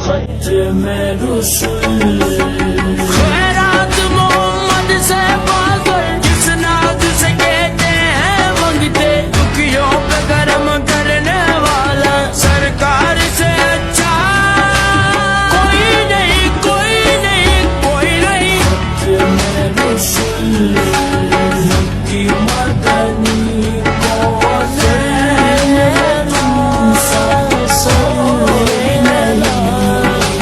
खत में रसूल। खैरात मोहम्मद से पागल जिस नाज से कहते हैं मंगते, दुखियों पे करम करने वाला सरकार से अच्छा कोई नहीं, कोई नहीं, कोई नहीं। खत में रसूल की मदद